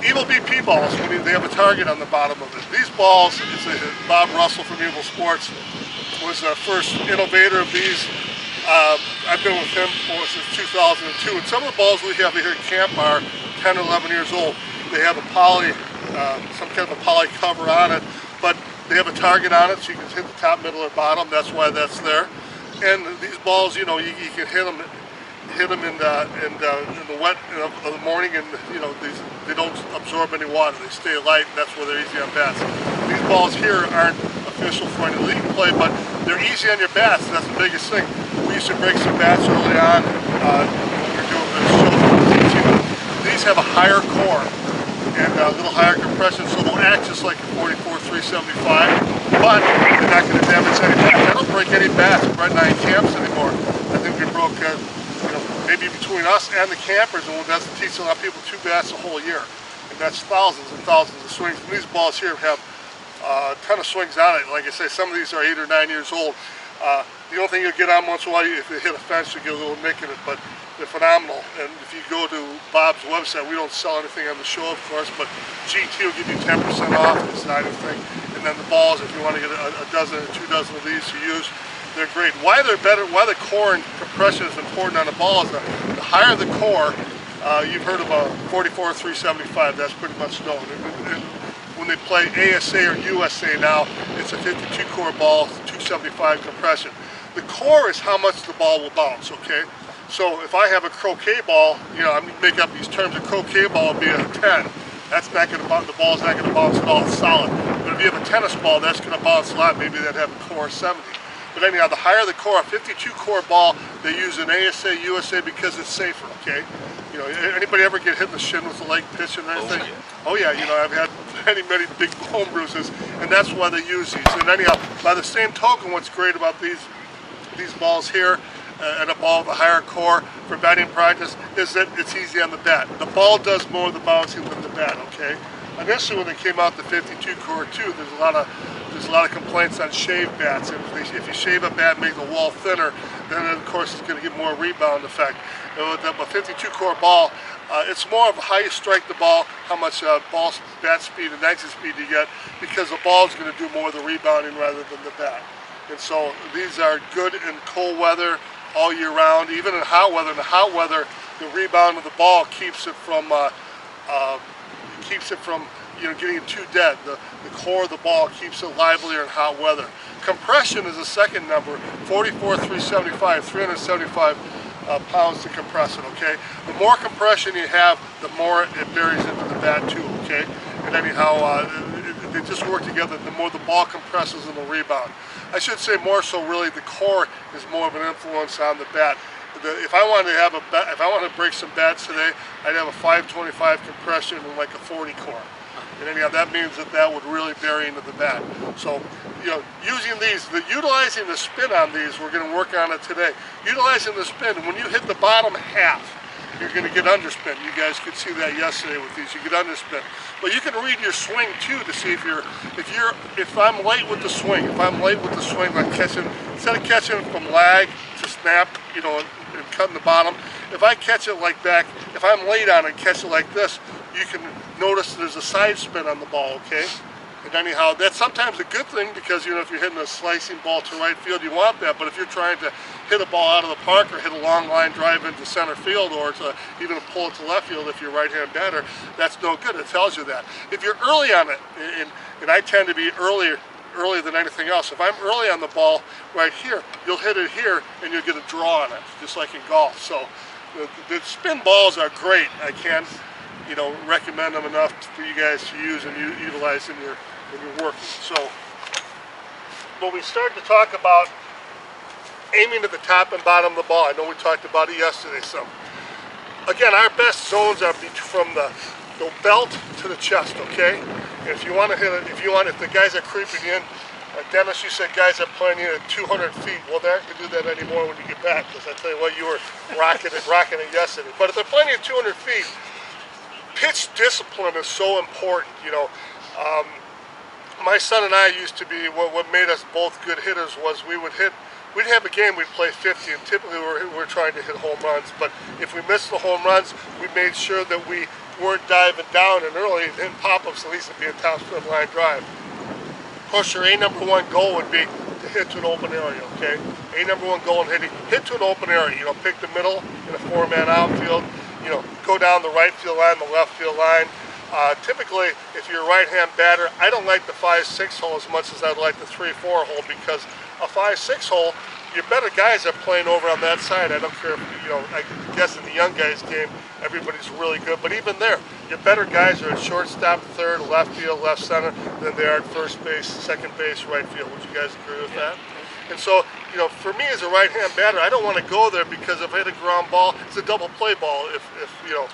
Evil BP balls, when they have a target on the bottom of it. These balls, Bob Russell from Evil Sports was the first innovator of these. I've been with him since 2002, and some of the balls we have here at camp are 10 or 11 years old. They have a poly, some kind of a poly cover on it, but they have a target on it, so you can hit the top, middle, or bottom. That's why that's there. And these balls, you know, you can hit them in the wet of the morning, and you know they don't absorb any water. They stay light, and that's why they're easy on bats. These balls here aren't official for any league play, but they're easy on your bats. And that's the biggest thing. We used to break some bats early on when we were doing this show. These have a higher core and a little higher compression, so they'll act just like a 44-375, but they're not going to damage any bats. I don't break any bats at Brett and I in camps anymore. I think we broke, you know, maybe between us and the campers, and that's teaching a lot of people 2 bats a whole year, and that's thousands and thousands of swings. And these balls here have a ton of swings on it. Like I say, some of these are 8 or 9 years old. The only thing you'll get on once in a while, if they hit a fence, you get a little nick in it, but they're phenomenal. And if you go to Bob's website, we don't sell anything on the show, of course, but GT will give you 10% off. It's not anything. And then the balls, if you want to get a dozen or 2 dozen of these to use, they're great. Why they're better, why the core and compression is important on the ball is the higher the core, you've heard of a 44-375, that's pretty much known. And when they play ASA or USA now, it's a 52 core ball, 275 compression. The core is how much the ball will bounce, okay? So if I have a croquet ball, you know, I make up these terms, a croquet ball would be a 10. That's not going to bounce, the ball's not going to bounce at all, it's solid. But if you have a tennis ball, that's going to bounce a lot, maybe that'd have a core 70. But anyhow, the higher the core, a 52 core ball, they use an ASA, USA because it's safer, okay? You know, anybody ever get hit in the shin with a leg pitch and anything? Oh yeah, you know, I've had many big bone bruises, and that's why they use these. And anyhow, by the same token, what's great about these balls here, and a ball with a higher core for batting practice, is that it's easy on the bat. The ball does more of the bouncing than the bat, okay? Initially, when they came out the 52 core too, there's a lot of complaints on shaved bats. And if you shave a bat and make the wall thinner, then of course it's going to get more rebound effect. With a 52 core ball, it's more of how you strike the ball, how much bat speed and exit speed you get, because the ball is going to do more of the rebounding rather than the bat. And so these are good in cold weather all year round, even in hot weather. In the hot weather, the rebound of the ball keeps it from you know, getting too dead. The core of the ball keeps it livelier in hot weather. Compression is the second number, 44-375, 375 pounds to compress it, okay? The more compression you have, the more it buries into the bat too, okay? And anyhow, they just work together. The more the ball compresses and the rebound. I should say more so really the core is more of an influence on the bat. If I wanted to break some bats today, I'd have a 525 compression and like a 40 core. And anyhow, that means that would really bury into the bat. So, you know, using these, utilizing the spin on these, we're going to work on it today. Utilizing the spin, when you hit the bottom half, you're going to get underspin. You guys could see that yesterday with these. You get underspin. But you can read your swing too to see if I'm late with the swing. If I'm late with the swing, like catching, instead of catching from lag to snap, you know, and cutting the bottom, if I catch it like back, if I'm late on it and catch it like this, you can notice there's a side spin on the ball, okay? And anyhow, that's sometimes a good thing because, you know, if you're hitting a slicing ball to right field, you want that. But if you're trying to hit a ball out of the park or hit a long line drive into center field, or to even pull it to left field if you're right-hand batter, that's no good. It tells you that. If you're early on it, and I tend to be earlier than anything else. If I'm early on the ball right here, you'll hit it here and you'll get a draw on it, just like in golf. So the spin balls are great. I can't, you know, recommend them enough for you guys to use and utilize in your working. So when we start to talk about aiming at the top and bottom of the ball, I know we talked about it yesterday some. Again, our best zones are from the belt to the chest, okay? And if you want to hit it, if the guys are creeping in, Dennis, you said guys are playing in at 200 feet. Well, they're not going to do that anymore when you get back, because I tell you what, you were rocking it yesterday. But if they're playing at 200 feet, pitch discipline is so important, you know. My son and I used to be, what made us both good hitters was we would hit we'd have a game, we'd play 50, and typically we're trying to hit home runs. But if we missed the home runs, we made sure that we weren't diving down and early and hitting pop-ups, at least it'd be a top spin line drive. Of course, your #1 goal would be to hit to an open area, okay? #1 goal in hitting, hit to an open area. You know, pick the middle in a 4-man outfield. You know, go down the right field line, the left field line. Typically, if you're a right-hand batter, I don't like the 5-6 hole as much as I'd like the 3-4 hole, because a 5-6 hole, your better guys are playing over on that side. I don't care if, you know, I guess in the young guys game, everybody's really good, but even there, your better guys are at shortstop, third, left field, left center, than they are at first base, second base, right field. Would you guys agree with that? And so, you know, for me as a right-hand batter, I don't want to go there, because if I hit a ground ball, it's a double play ball if you know,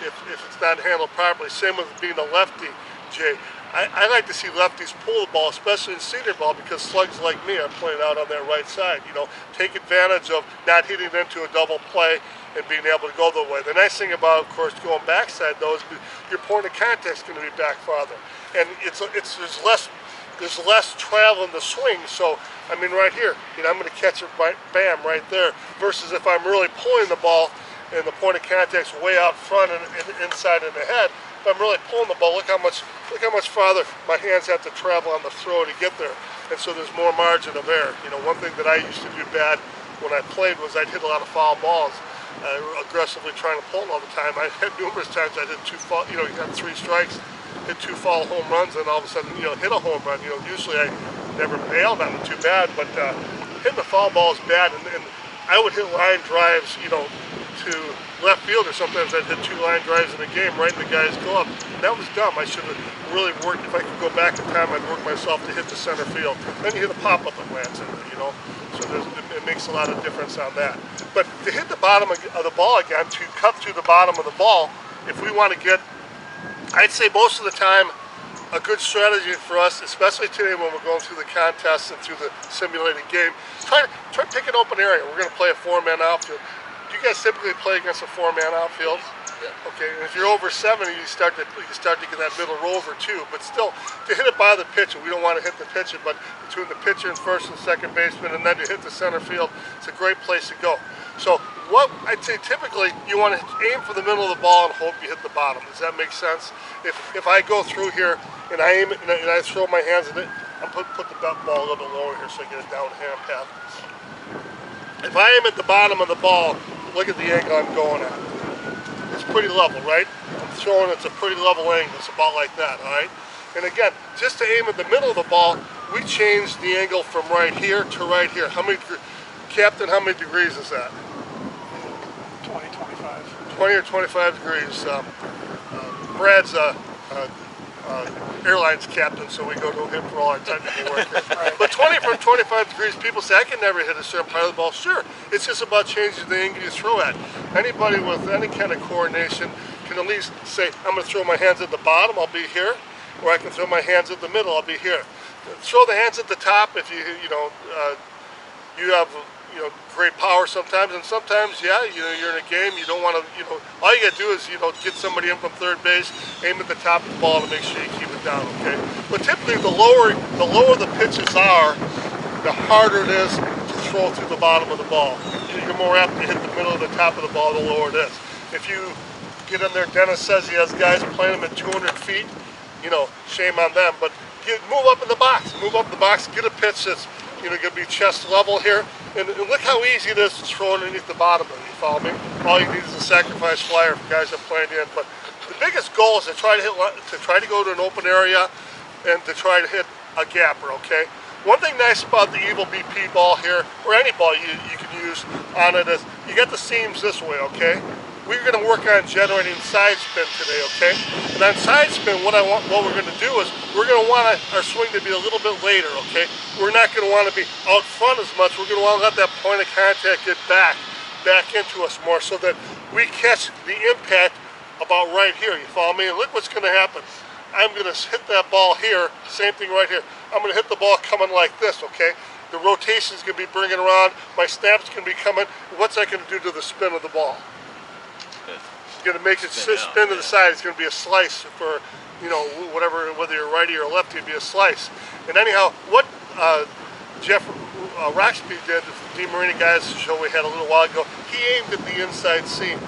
if it's not handled properly. Same with being a lefty, Jay. I like to see lefties pull the ball, especially in senior ball, because slugs like me are playing out on that right side. You know, take advantage of not hitting into a double play and being able to go the way. The nice thing about, of course, going backside though is your point of contact is going to be back farther, and there's less travel in the swing. So I mean, right here, you know, I'm going to catch it right, bam, right there. Versus if I'm really pulling the ball and the point of contact's way out front and inside in the head. If I'm really pulling the ball, look how much farther my hands have to travel on the throw to get there. And so there's more margin of error. You know, one thing that I used to do bad when I played was I'd hit a lot of foul balls, aggressively trying to pull all the time. I had numerous times I hit 2 foul, you know, you got 3 strikes, hit 2 foul home runs, and all of a sudden, you know, hit a home run. You know, usually I never bailed on it too bad, but hitting the foul ball is bad. And I would hit line drives, you know, to left field, or sometimes I'd hit 2 line drives in a game right in the guy's glove. And that was dumb. I should have really worked. If I could go back in time, I'd work myself to hit the center field. Then you hit a pop-up that lands in it, you know. So it makes a lot of difference on that. But to hit the bottom of the ball again, to cut through the bottom of the ball, if we want to get, I'd say most of the time, a good strategy for us, especially today when we're going through the contests and through the simulated game, try to pick an open area. We're going to play a 4-man outfield. Do you guys typically play against a 4-man outfield? Yeah. Okay, and if you're over 70, you start to get that middle rover too. But still, to hit it by the pitcher, we don't want to hit the pitcher, but between the pitcher and first and second baseman, and then to hit the center field, it's a great place to go. So what I'd say typically, you want to aim for the middle of the ball and hope you hit the bottom. Does that make sense? If I go through here and I aim it and I throw my hands in it, I'm put the ball a little bit lower here so I get a down hand path. If I aim at the bottom of the ball, look at the angle I'm going at. It's pretty level, right? I'm throwing, it's a pretty level angle. It's about like that, all right? And again, just to aim at the middle of the ball, we changed the angle from right here to right here. How many, Captain, how many degrees is that? 20, 25. 20 or 25 degrees. Brad's airlines captain, so we go to him for all our technical work here. Right. But 20 from 25 degrees, people say, I can never hit a certain part of the ball. Sure, it's just about changing the angle you throw at. Anybody with any kind of coordination can at least say, I'm going to throw my hands at the bottom, I'll be here, or I can throw my hands at the middle, I'll be here. Throw the hands at the top if you have great power sometimes, and sometimes, yeah, you're in a game, you don't want to, all you got to do is, get somebody in from third base, aim at the top of the ball to make sure you keep it down, okay? But typically, the lower the pitches are, the harder it is to throw through the bottom of the ball. You're more apt to hit the middle of the top of the ball, the lower it is. If you get in there, Dennis says he has guys playing them at 200 feet, shame on them, but move up in the box, get a pitch that's, going to be chest level here. And look how easy it is to throw underneath the bottom of it, you follow me? All you need is a sacrifice flyer for guys that play in. But the biggest goal is to try to go to an open area and to try to hit a gapper, okay? One thing nice about the Evil BP ball here, or any ball you can use on it, is you get the seams this way, okay? We're going to work on generating side spin today, okay? And on side spin, what we're going to do is we're going to want our swing to be a little bit later, okay? We're not going to want to be out front as much. We're going to want to let that point of contact get back into us more so that we catch the impact about right here, you follow me? And look what's going to happen. I'm going to hit that ball here, same thing right here. I'm going to hit the ball coming like this, okay? The rotation is going to be bringing around, my snap's going to be coming. What's that going to do to the spin of the ball? It's going to make it spin to the side. It's going to be a slice for, whatever, whether you're righty or lefty, it'd be a slice. And anyhow, what Jeff Roxby did, the DeMarini guys show we had a little while ago, he aimed at the inside seam.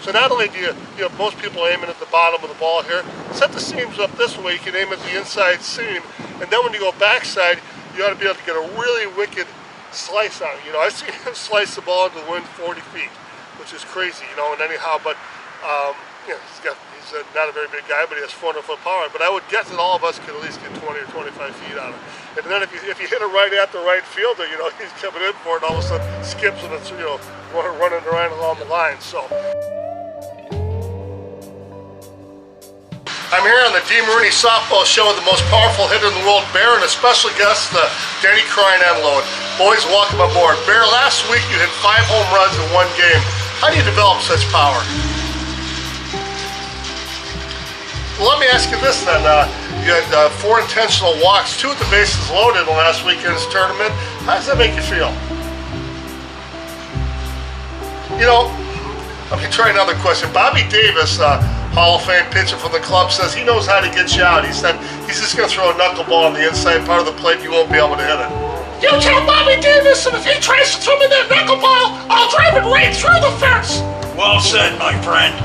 So not only do most people are aiming at the bottom of the ball here, set the seams up this way, you can aim at the inside seam, and then when you go backside, you ought to be able to get a really wicked slice on it. I see him slice the ball into the wind 40 feet, which is crazy, and anyhow, but he's not a very big guy, but he has 400-foot power. But I would guess that all of us could at least get 20 or 25 feet out of it. And then if you hit it right at the right fielder, he's coming in for it, and all of a sudden skips and it's running around along the line. So I'm here on the DeMarini softball show with the most powerful hitter in the world, Bear, and a special guest, Danny Crine-Enload. Boys, welcome aboard. Bear, last week you hit 5 home runs in one game. How do you develop such power? Well, let me ask you this then. You had 4 intentional walks, 2 with the bases loaded in the last weekend's tournament. How does that make you feel? Let me try another question. Bobby Davis, Hall of Fame pitcher from the club, says he knows how to get you out. He said he's just going to throw a knuckleball on the inside part of the plate, you won't be able to hit it. You tell Bobby Davis, and if he tries to throw me that knuckleball, I'll drive it right through the fence. Well said, my friend.